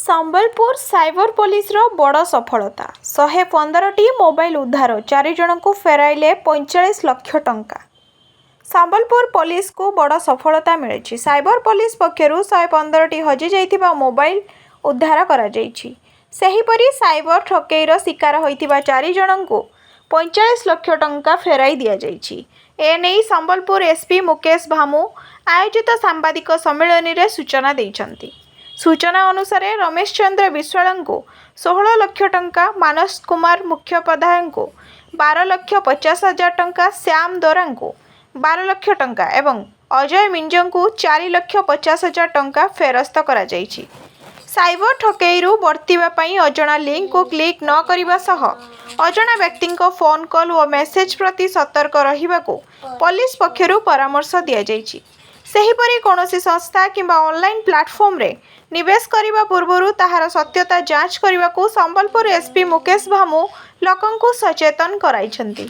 Sambalpur cyber ପୋଲିସର ବଡ଼ ସଫଳତା 115ଟି ମୋବାଇଲ ଉଦ୍ଧାର 4 ଜଣଙ୍କୁ ଫେରାଇଲେ 45 ଲକ୍ଷ ଟଙ୍କା। ସମ୍ବଲପୁର ପୋଲିସକୁ ବଡ଼ ସଫଳତା ମିଳିଛି। ସାଇବର ପୋଲିସ ପକ୍ଷରୁ 115ଟି ହଜିଯାଇଥିବା ମୋବାଇଲ ଉଦ୍ଧାର କରାଯାଇଛି। ସେହିପରି ସାଇବର ଠକେଇର ଶିକାର ହୋଇଥିବା 4 ଜଣଙ୍କୁ 45 ଲକ୍ଷ ଟଙ୍କା ଫେରାଇ ଦିଆଯାଇଛି। ଏନେଇ ସମ୍ବଲପୁର ଏସ୍ପି ମୁକେଶ ଭାମୁ ଆୟୋଜିତ ସାମ୍ବାଦିକ ସମ୍ମିଳନୀରେ ସୂଚନା ଦେଇଛନ୍ତି। ସୂଚନା ଅନୁସାରେ ରମେଶ ଚନ୍ଦ୍ର ବିଶ୍ୱାଳଙ୍କୁ 16 ଲକ୍ଷ ଟଙ୍କା, ମାନସ କୁମାର ମୁଖ୍ୟୋପାଧ୍ୟାୟଙ୍କୁ 12,50,000 ଟଙ୍କା, ଶ୍ୟାମ ଦୋରାଙ୍କୁ 12 ଲକ୍ଷ ଟଙ୍କା ଏବଂ ଅଜୟ ମିଞ୍ଜଙ୍କୁ 4,50,000 ଟଙ୍କା ଫେରସ୍ତ କରାଯାଇଛି। ସାଇବର ଠକେଇରୁ ବର୍ତ୍ତିବା ପାଇଁ ଅଜଣା ଲିଙ୍କକୁ କ୍ଲିକ୍ ନ କରିବା ସହ ଅଜଣା ବ୍ୟକ୍ତିଙ୍କ ଫୋନ୍ କଲ୍ ଓ ମେସେଜ ପ୍ରତି ସତର୍କ ରହିବାକୁ ପୋଲିସ ପକ୍ଷରୁ ପରାମର୍ଶ ଦିଆଯାଇଛି। ସେହିପରି କୌଣସି ସଂସ୍ଥା କିମ୍ବା ଅନଲାଇନ୍ ପ୍ଲାଟଫର୍ମରେ ନିବେଶ କରିବା ପୂର୍ବରୁ ତାହାର ସତ୍ୟତା ଯାଞ୍ଚ କରିବାକୁ ସମ୍ବଲପୁର ଏସ୍ପି ମୁକେଶ ଭାମୁ ଲୋକଙ୍କୁ ସଚେତନ କରାଇଛନ୍ତି।